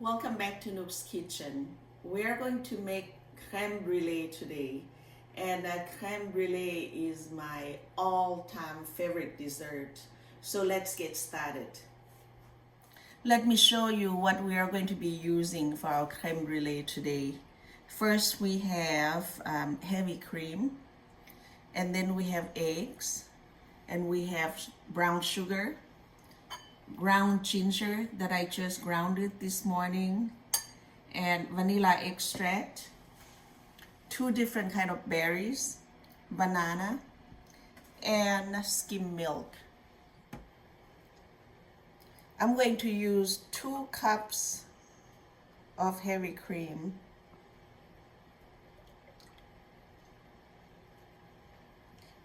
Welcome back to Nook's Kitchen. We're going to make crème brûlée today, and crème brûlée is my all-time favorite dessert. So let's get started. Let me show you what we are going to be using for our crème brûlée today. First we have heavy cream, and then we have eggs, and we have brown sugar, ground ginger that I just grounded this morning, and vanilla extract, 2 different kind of berries, banana, and skim milk. I'm going to use 2 cups of heavy cream,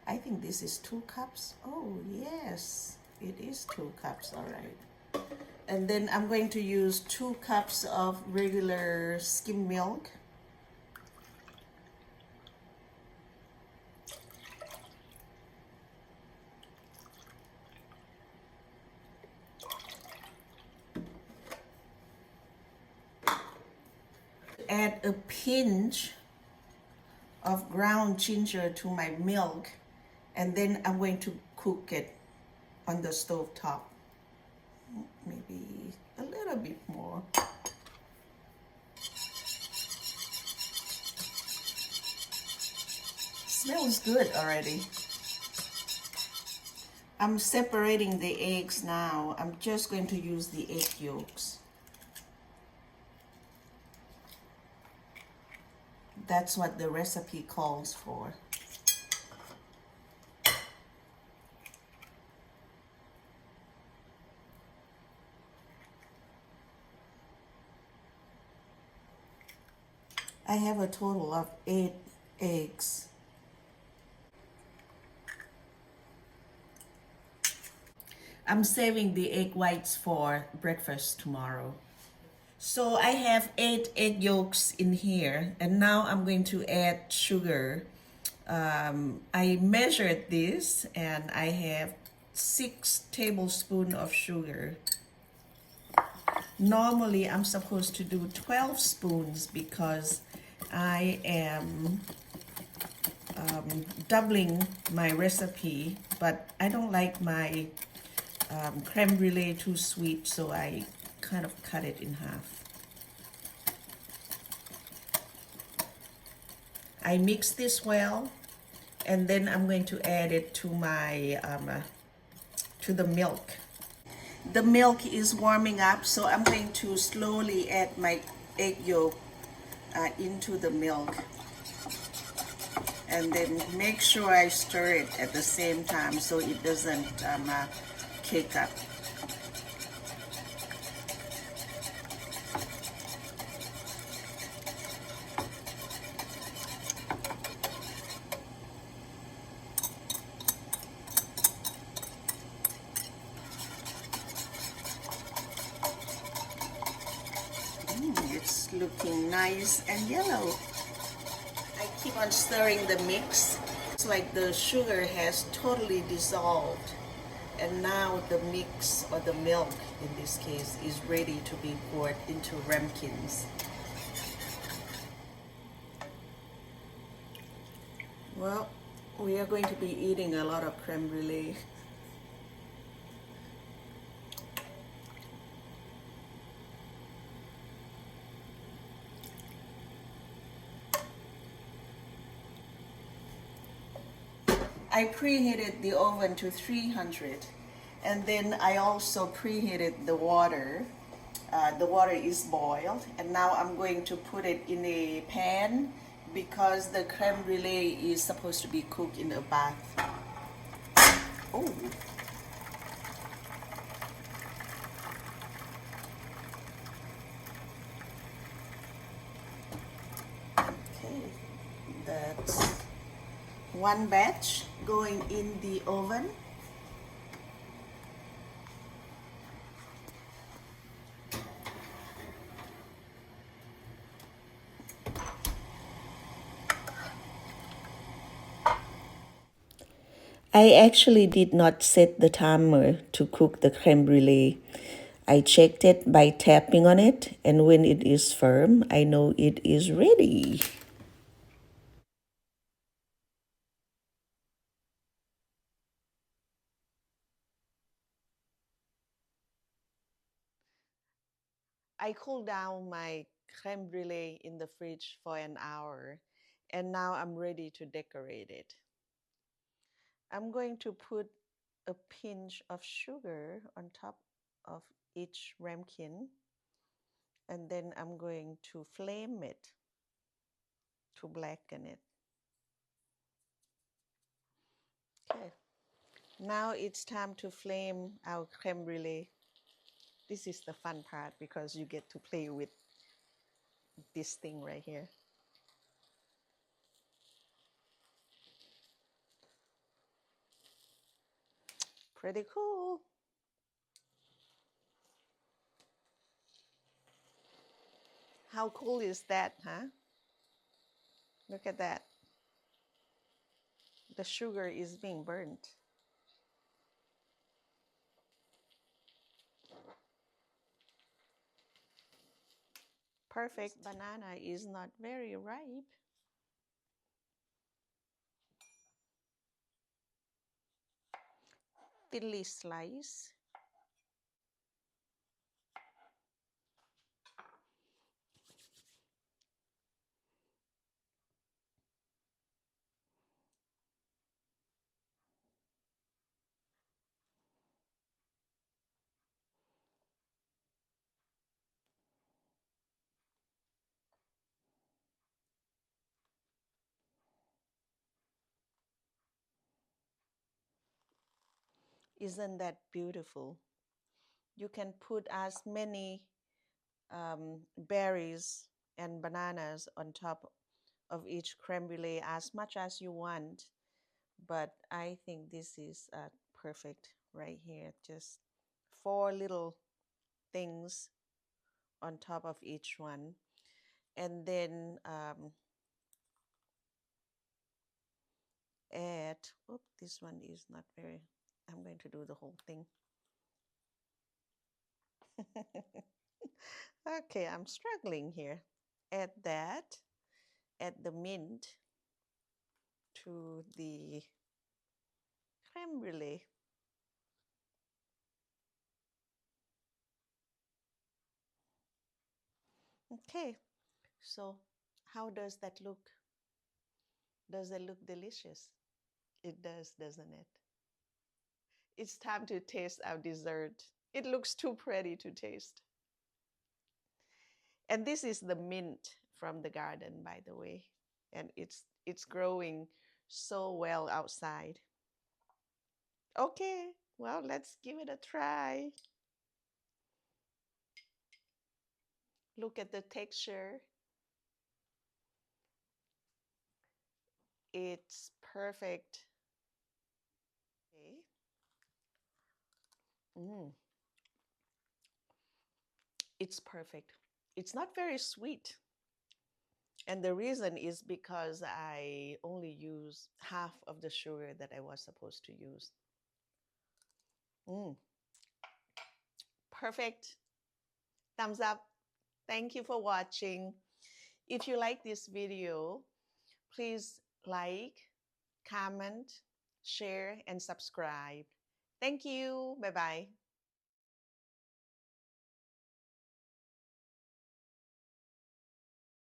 I think this is 2 cups. Oh yes, it is 2 cups, all right. And then I'm going to use 2 cups of regular skim milk. Add a pinch of ground ginger to my milk, and then I'm going to cook it on the stove top. Maybe a little bit more. Smells good already. I'm separating the eggs now. I'm just going to use the egg yolks. That's what the recipe calls for. I have a total of 8 eggs. I'm saving the egg whites for breakfast tomorrow. So I have 8 egg yolks in here, and now I'm going to add sugar. I measured this, and I have 6 tablespoons of sugar. Normally I'm supposed to do 12 spoons because I am doubling my recipe, but I don't like my crème brûlée too sweet, so I kind of cut it in half. I mix this well, and then I'm going to add it to my to the milk. The milk is warming up, so I'm going to slowly add my egg yolk into the milk, and then make sure I stir it at the same time so it doesn't cake up. It's looking nice and yellow. I keep on stirring the mix. It's like the sugar has totally dissolved, and now the mix, or the milk in this case, is ready to be poured into ramekins. Well, we are going to be eating a lot of crème brûlée. I preheated the oven to 300, and then I also preheated the water. The water is boiled, and now I'm going to put it in a pan because the crème brûlée is supposed to be cooked in a bath. Oh. Okay, that's 1 batch going in the oven. I actually did not set the timer to cook the crème brûlée. I checked it by tapping on it, and when it is firm, I know it is ready. I cooled down my crème brûlée in the fridge for an hour, and now I'm ready to decorate it. I'm going to put a pinch of sugar on top of each ramekin, and then I'm going to flame it to blacken it. Okay, now it's time to flame our crème brûlée. This is the fun part because you get to play with this thing right here. Pretty cool. How cool is that, huh? Look at that. The sugar is being burnt. Perfect. This banana is not very ripe. Thinly sliced. Isn't that beautiful? You can put as many berries and bananas on top of each creme brulee as much as you want. But I think this is perfect right here. Just four little things on top of each one. And then add, oops, this one is not very, I'm going to do the whole thing. Okay, I'm struggling here. Add that, add the mint to the creme brulee. Okay, so how does that look? Does it look delicious? It does, doesn't it? It's time to taste our dessert. It looks too pretty to taste. And this is the mint from the garden, by the way. And it's growing so well outside. Okay, well, let's give it a try. Look at the texture. It's perfect. Okay. Mm, it's perfect. It's not very sweet. And the reason is because I only use half of the sugar that I was supposed to use. Mm, perfect. Thumbs up. Thank you for watching. If you like this video, please like, comment, share, and subscribe. Thank you. Bye-bye.